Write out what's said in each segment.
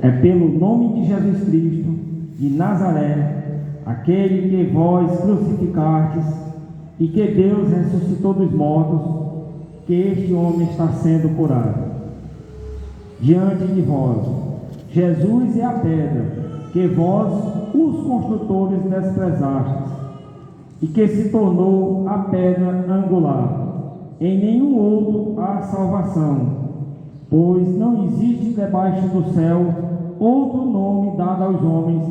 é pelo nome de Jesus Cristo de Nazaré, aquele que vós crucificastes e que Deus ressuscitou dos mortos, que este homem está sendo curado. Diante de vós, Jesus é a pedra que vós, os construtores, desprezastes, e que se tornou a pedra angular. Em nenhum outro há salvação, pois não existe debaixo do céu outro nome dado aos homens,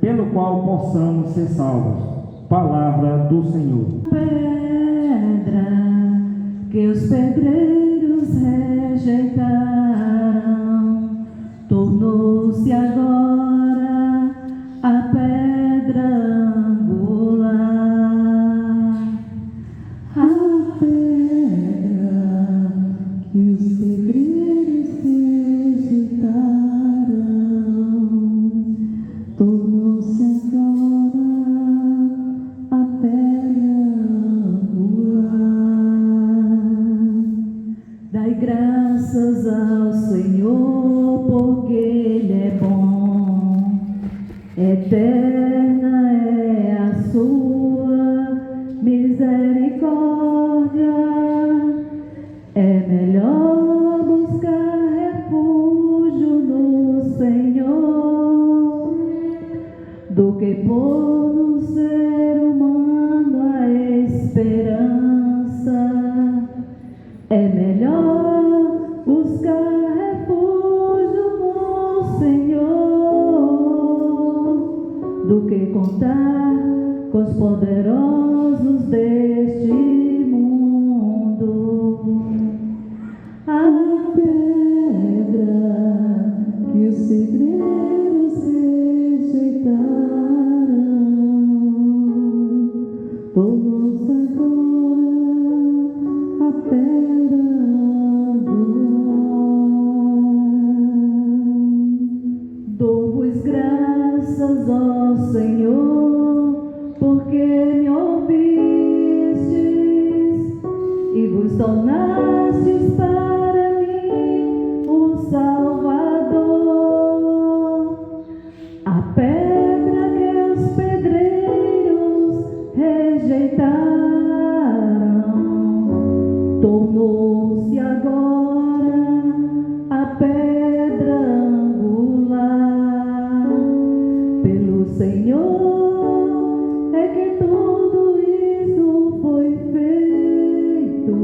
pelo qual possamos ser salvos. Palavra do Senhor. Pedra que os pedreiros rejeitaram, tornou-se agora a pedra angular. A pedra que os pedreiros rejeitaram, tornou-se agora a pedra angular. Dai graças ao Senhor, porque Ele é bom. Eterna é a sua misericórdia. É melhor buscar refúgio no Senhor do que pôr no ser humano a esperança. É melhor buscar refúgio no Senhor do que contar com os poderosos deste mundo. A pedra que os pedreiros rejeitaram, tornou-se agora a pedra angular. Dou-vos graças, ó Senhor, porque me ouvistes e vos tornastes para mim o Salvador. A pedra que os pedreiros rejeitaram, tornou-se agora a pedra angular. Pelo Senhor é que tudo isso foi feito.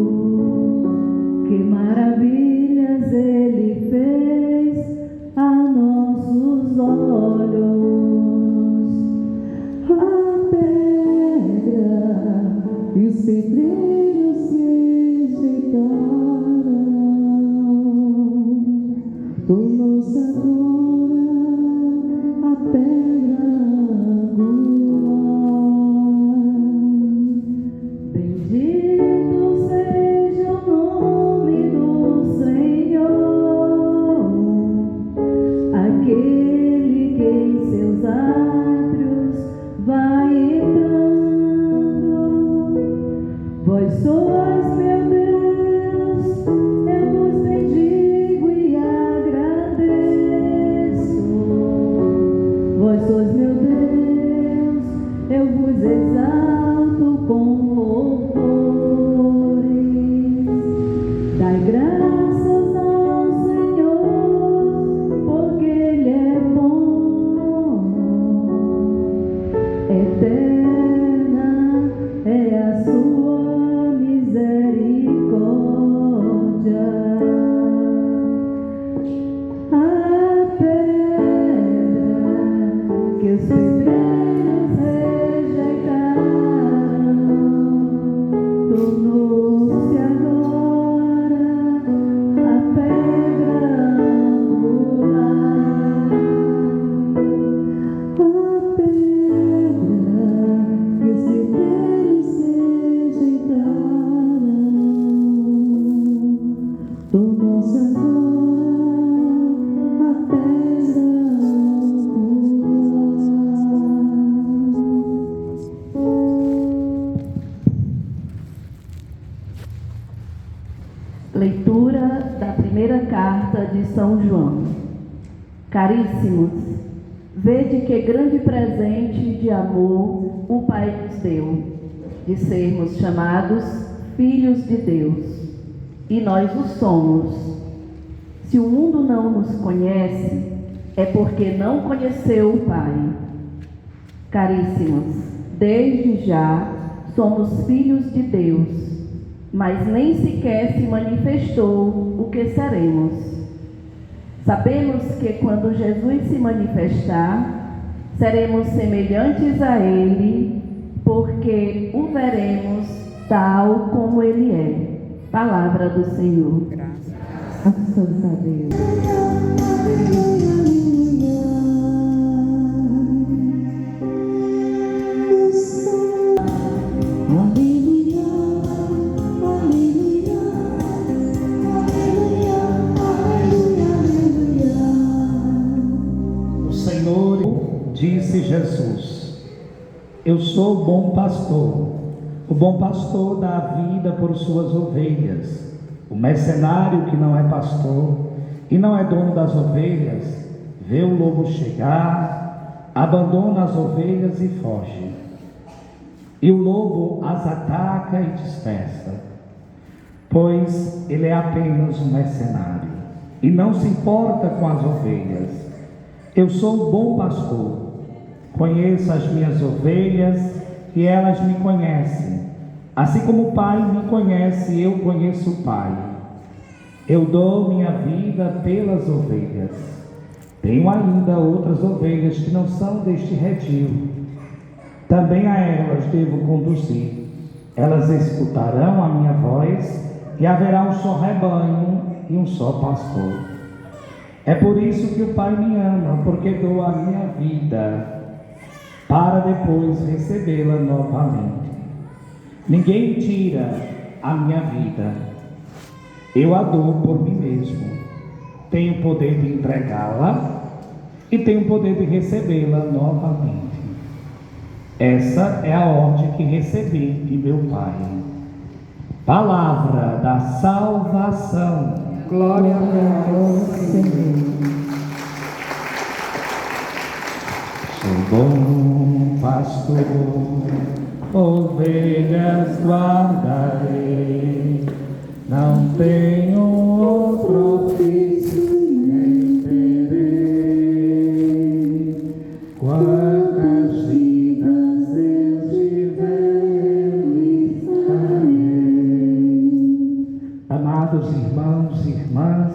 Que maravilhas Ele fez a nossos olhos. A pedra e os pedreiros rejeitaram, tornou-se agora a pedra angular. Bendito seja o nome do Senhor, aquele que em seus átrios vai entrando. Vós sois meu Deus, eu vos bendigo e agradeço. Vós sois meu Deus, eu vos exalto com louvores. Dai graças ao Senhor, porque Ele é bom. Eterna é a sua misericórdia. A pedra que os pedreiros rejeitaram, tornou-se agora a pedra angular. A pedra que os pedreiros rejeitaram, tornou-se agora a pedra angular. Leitura da primeira carta de São João. Caríssimos, vede que grande presente de amor o Pai nos deu, de sermos chamados filhos de Deus, e nós o somos. Se o mundo não nos conhece, é porque não conheceu o Pai. Caríssimos, desde já somos filhos de Deus, mas nem sequer se manifestou o que seremos. Sabemos que quando Jesus se manifestar, seremos semelhantes a Ele, porque o veremos tal como Ele é. Palavra do Senhor. Graças a Deus. Disse Jesus: eu sou o bom pastor. O bom pastor dá a vida por suas ovelhas. O mercenário que não é pastor e não é dono das ovelhas, vê o lobo chegar, abandona as ovelhas e foge. E o lobo as ataca e dispersa, pois ele é apenas um mercenário e não se importa com as ovelhas. Eu sou o bom pastor. Conheço as minhas ovelhas e elas me conhecem. Assim como o Pai me conhece, eu conheço o Pai. Eu dou minha vida pelas ovelhas. Tenho ainda outras ovelhas que não são deste redil. Também a elas devo conduzir. Elas escutarão a minha voz e haverá um só rebanho e um só pastor. É por isso que o Pai me ama, porque dou a minha vida para depois recebê-la novamente. Ninguém tira a minha vida, eu a dou por mim mesmo. Tenho o poder de entregá-la e tenho o poder de recebê-la novamente. Essa é a ordem que recebi de meu Pai. Palavra da salvação. Glória a Deus, Senhor. Sou bom pastor, ovelhas guardarei, não tenho outro ofício nem terei. Quantas vidas eu tiver, eu estarei. Amados irmãos e irmãs,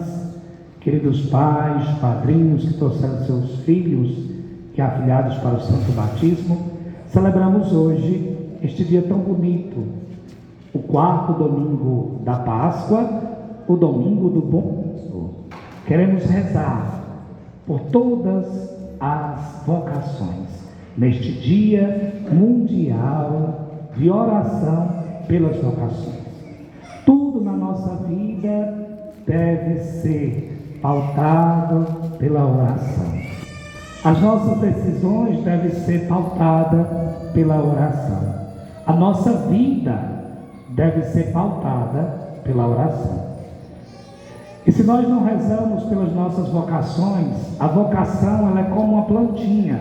queridos pais, padrinhos que trouxeram seus filhos e afilhados para o santo batismo, celebramos hoje este dia tão bonito, o quarto domingo da Páscoa, o domingo do bom pastor. Queremos rezar por todas as vocações neste dia mundial de oração pelas vocações. Tudo na nossa vida deve ser pautado pela oração. As nossas decisões devem ser pautadas pela oração. A nossa vida deve ser pautada pela oração. E se nós não rezamos pelas nossas vocações, a vocação ela é como uma plantinha,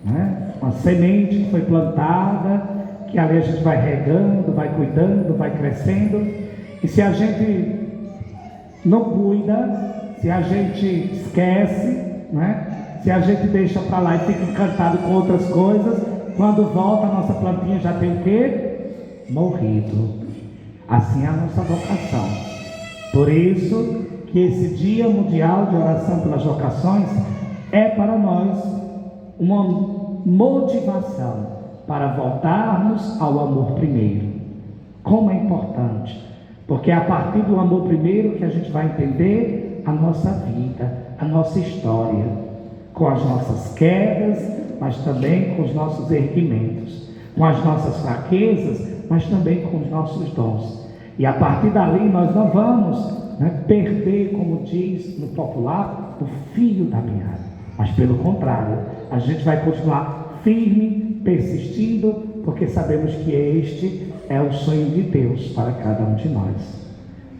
né? Uma semente que foi plantada, que ali a gente vai regando, vai cuidando, vai crescendo. E se a gente não cuida, se a gente esquece, né? Se a gente deixa para lá e fica encantado com outras coisas, quando volta a nossa plantinha já tem o quê? Morrido. Assim é a nossa vocação. Por isso que esse Dia Mundial de Oração pelas Vocações é para nós uma motivação para voltarmos ao amor primeiro. Como é importante, porque é a partir do amor primeiro que a gente vai entender a nossa vida, a nossa história, com as nossas quedas, mas também com os nossos erguimentos, com as nossas fraquezas, mas também com os nossos dons. E a partir dali nós não vamos perder, como diz no popular, o fio da meada, mas pelo contrário, a gente vai continuar firme, persistindo, porque sabemos que este é o sonho de Deus para cada um de nós.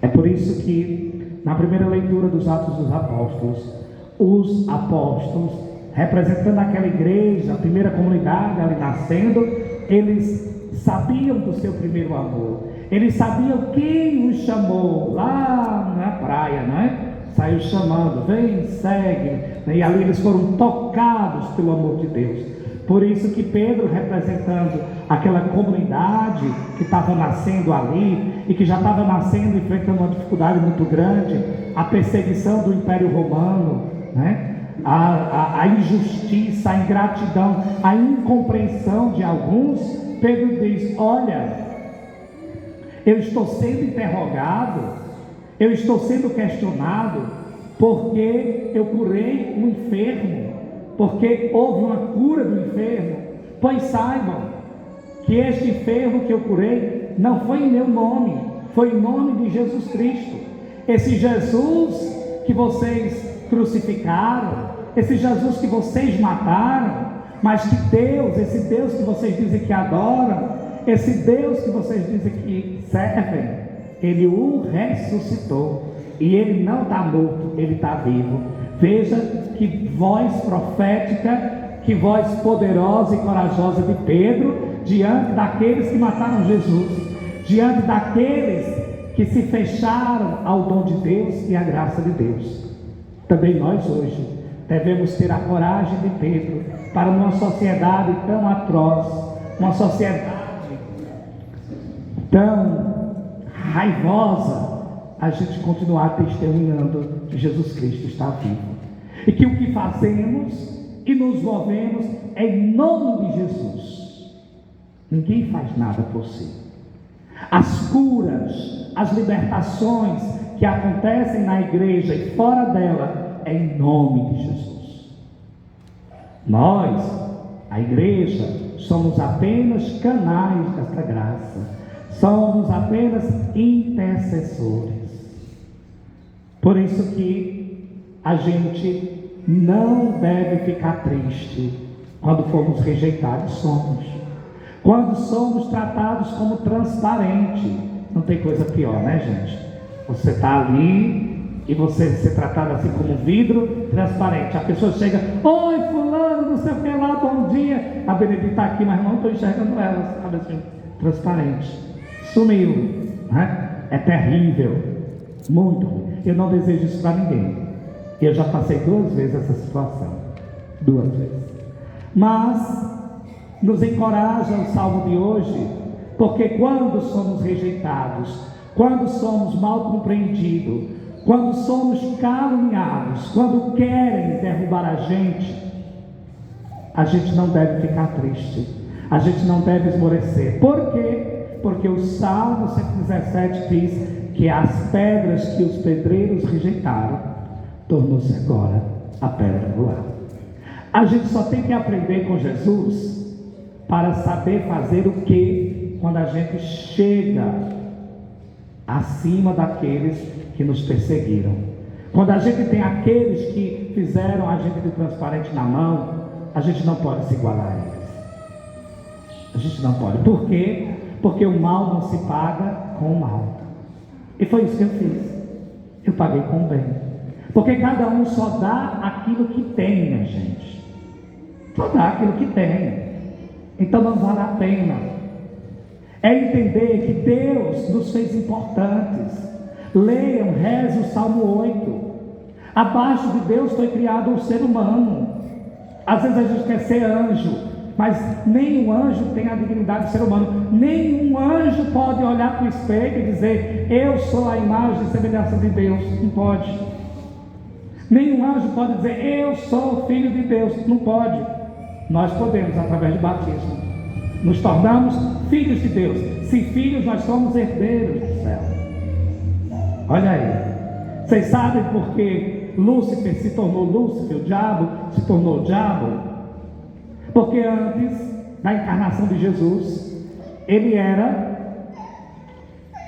É por isso que na primeira leitura dos Atos dos Apóstolos, os apóstolos, representando aquela igreja, a primeira comunidade ali nascendo, eles sabiam do seu primeiro amor. Eles sabiam quem os chamou lá na praia, né? Saiu chamando, vem, segue. E ali eles foram tocados pelo amor de Deus. Por isso que Pedro, representando aquela comunidade que estava nascendo ali e que já estava nascendo, enfrentando uma dificuldade muito grande, a perseguição do Império Romano, né? A injustiça, a ingratidão, a incompreensão de alguns, Pedro diz: olha, eu estou sendo interrogado, eu estou sendo questionado, porque eu curei um enfermo, porque houve uma cura do enfermo. Pois saibam que este enfermo que eu curei não foi em meu nome, foi em nome de Jesus Cristo. Esse Jesus que vocês crucificaram, esse Jesus que vocês mataram, mas que Deus, esse Deus que vocês dizem que adoram, esse Deus que vocês dizem que servem, Ele o ressuscitou, e Ele não está morto, Ele está vivo. Veja que voz profética, que voz poderosa e corajosa de Pedro, diante daqueles que mataram Jesus, diante daqueles que se fecharam ao dom de Deus e à graça de Deus. Também nós hoje devemos ter a coragem de Pedro, para uma sociedade tão atroz, uma sociedade tão raivosa, a gente continuar testemunhando que Jesus Cristo está vivo, e que o que fazemos e nos movemos é em nome de Jesus. Ninguém faz nada por si. As curas, as libertações que acontecem na igreja e fora dela é em nome de Jesus. Nós, a igreja, somos apenas canais desta graça, somos apenas intercessores. Por isso que a gente não deve ficar triste quando formos rejeitados. Quando somos tratados como transparente. Não tem coisa pior, né, gente? Você está ali e você ser tratado assim como um vidro transparente. A pessoa chega: oi fulano, não sei o que lá, bom dia. A Benedita está aqui, mas não estou enxergando ela, sabe assim, transparente. Sumiu, né? É terrível, muito ruim. Eu não desejo isso para ninguém. Eu já passei 2 vezes essa situação, 2 vezes. Mas nos encoraja o salmo de hoje, porque quando somos rejeitados, quando somos mal compreendidos, quando somos caluniados, quando querem derrubar a gente não deve ficar triste, a gente não deve esmorecer. Por quê? Porque o Salmo 117 diz que as pedras que os pedreiros rejeitaram tornou-se agora a pedra angular. A gente só tem que aprender com Jesus para saber fazer o que quando a gente chega acima daqueles que nos perseguiram. Quando a gente tem aqueles que fizeram a gente de transparente na mão, a gente não pode se igualar a eles. A gente não pode. Por quê? Porque o mal não se paga com o mal. E foi isso que eu fiz. Eu paguei com o bem. Porque cada um só dá aquilo que tem, minha gente. Só dá aquilo que tem. Então não vale a pena. É entender que Deus nos fez importantes. Leiam, rezem o Salmo 8. Abaixo de Deus foi criado o ser humano. Às vezes a gente quer ser anjo, mas nenhum anjo tem a dignidade de ser humano. Nenhum anjo pode olhar para o espelho e dizer: eu sou a imagem e semelhança de Deus. Não pode. Nenhum anjo pode dizer: eu sou o filho de Deus. Não pode. Nós podemos, através do batismo, nos tornamos filhos de Deus. Se filhos, nós somos herdeiros do céu. Olha aí. Vocês sabem por que Lúcifer se tornou Lúcifer, o diabo se tornou o diabo? Porque antes da encarnação de Jesus, ele era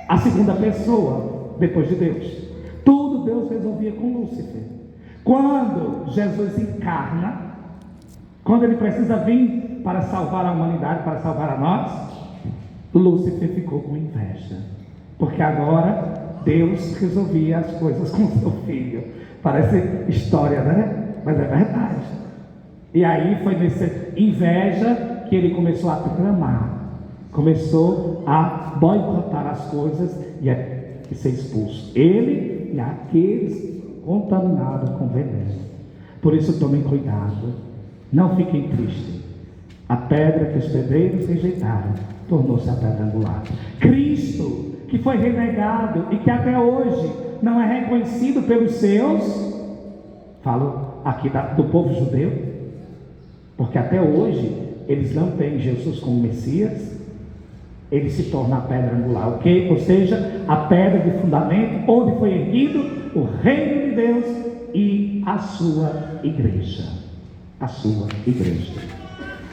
a segunda pessoa depois de Deus. Tudo Deus resolvia com Lúcifer. Quando Jesus encarna, quando ele precisa vir para salvar a humanidade, para salvar a nós, Lúcifer ficou com inveja, porque agora Deus resolvia as coisas com seu filho. Parece história, né? mas é verdade. E aí foi nessa inveja que ele começou a tramar, começou a boicotar as coisas e ser expulso. Ele e aqueles contaminados com veneno. Por isso tomem cuidado, não fiquem tristes. A pedra que os pedreiros rejeitaram tornou-se a pedra angular. Cristo, que foi renegado e que até hoje não é reconhecido pelos seus, falo aqui do povo judeu, porque até hoje eles não têm Jesus como Messias, ele se torna a pedra angular, ok? Ou seja, a pedra de fundamento onde foi erguido o reino de Deus e a sua igreja. A sua igreja.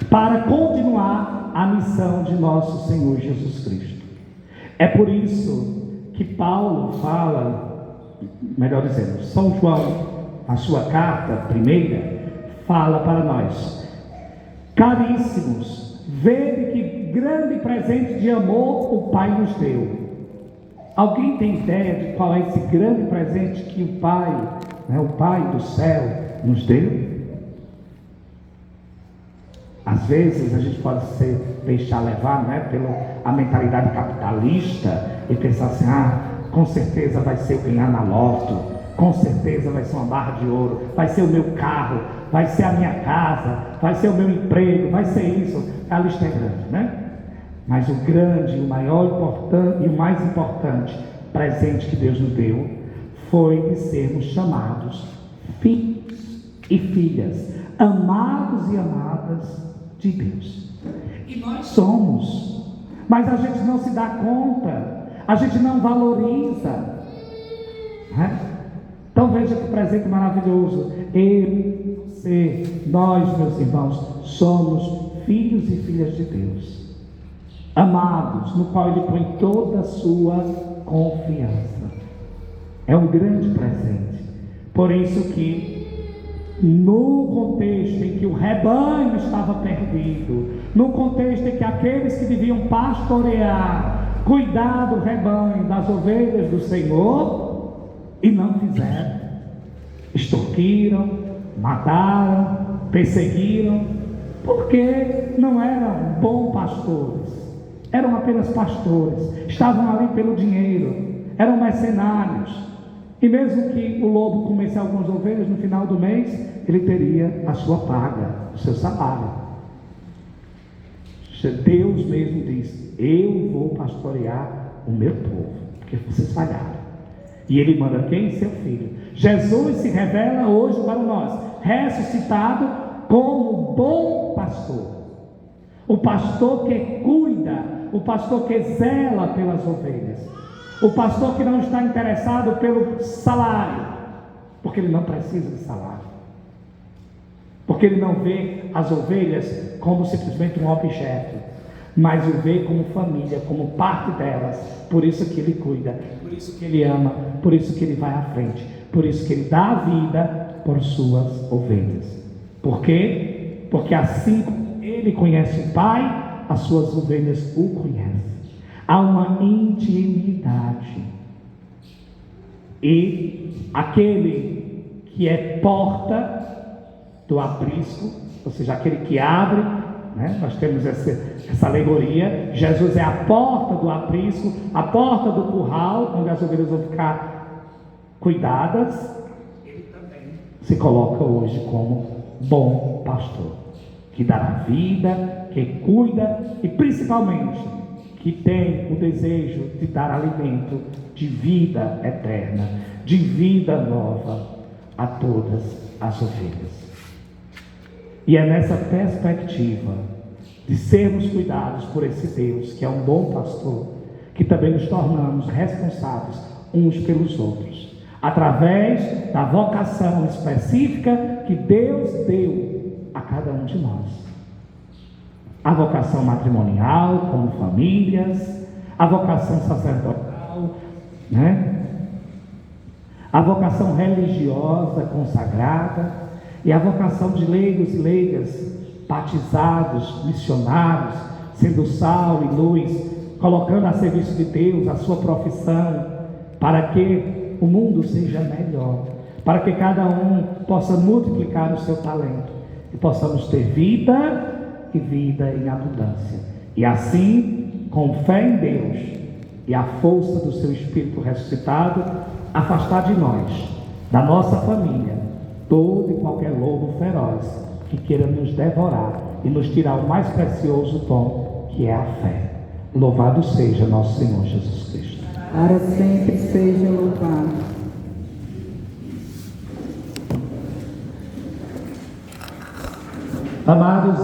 Para continuar a missão de nosso Senhor Jesus Cristo. É por isso que Paulo fala, melhor dizendo, São João, a sua carta primeira, fala para nós: caríssimos, vede que grande presente de amor o Pai nos deu. Alguém tem ideia de qual é esse grande presente que o Pai, o Pai do céu, nos deu? Às vezes a gente pode se deixar levar, pela mentalidade capitalista e pensar assim: com certeza vai ser eu ganhar na loto, com certeza vai ser uma barra de ouro, vai ser o meu carro, vai ser a minha casa, vai ser o meu emprego, vai ser isso. A lista é grande, Mas o grande, o maior importante e o mais importante presente que Deus nos deu foi de sermos chamados filhos e filhas, amados e amadas de Deus. E nós somos, mas a gente não se dá conta, a gente não valoriza, Então veja que presente maravilhoso. Eu, você, nós, meus irmãos, somos filhos e filhas de Deus, amados, no qual Ele põe toda a sua confiança. É um grande presente. Por isso que no contexto em que o rebanho estava perdido, no contexto em que aqueles que deviam pastorear, cuidar do rebanho, das ovelhas do Senhor, e não fizeram, extorquiram, mataram, perseguiram, porque não eram bons pastores, eram apenas pastores, estavam ali pelo dinheiro, eram mercenários. E mesmo que o lobo comesse algumas ovelhas, no final do mês ele teria a sua paga, o seu salário. Deus mesmo diz: eu vou pastorear o meu povo, porque vocês falharam. E Ele manda quem? Seu Filho. Jesus se revela hoje para nós, ressuscitado como bom pastor. O pastor que cuida, o pastor que zela pelas ovelhas. O pastor que não está interessado pelo salário, porque ele não precisa de salário, porque ele não vê as ovelhas como simplesmente um objeto, mas o vê como família, como parte delas. Por isso que ele cuida, por isso que ele ama, por isso que ele vai à frente, por isso que ele dá a vida por suas ovelhas. Por quê? Porque assim como ele conhece o Pai, as suas ovelhas o conhecem. Há uma intimidade. E aquele que é porta do aprisco, ou seja, aquele que abre, nós temos essa alegoria. Jesus é a porta do aprisco, a porta do curral, onde as ovelhas vão ficar cuidadas. Ele também se coloca hoje como bom pastor, que dá a vida, que cuida e principalmente que tem o desejo de dar alimento de vida eterna, de vida nova a todas as ovelhas. E é nessa perspectiva de sermos cuidados por esse Deus, que é um bom pastor, que também nos tornamos responsáveis uns pelos outros, através da vocação específica que Deus deu a cada um de nós. A vocação matrimonial, como famílias, a vocação sacerdotal, a vocação religiosa consagrada, e a vocação de leigos e leigas, batizados, missionários, sendo sal e luz, colocando a serviço de Deus a sua profissão, para que o mundo seja melhor, para que cada um possa multiplicar o seu talento e possamos ter vida e vida em abundância. E assim, com fé em Deus e a força do seu Espírito ressuscitado, afastar de nós, da nossa família, todo e qualquer lobo feroz que queira nos devorar e nos tirar o mais precioso dom, que é a fé. Louvado seja nosso Senhor Jesus Cristo. Para sempre seja louvado. Amados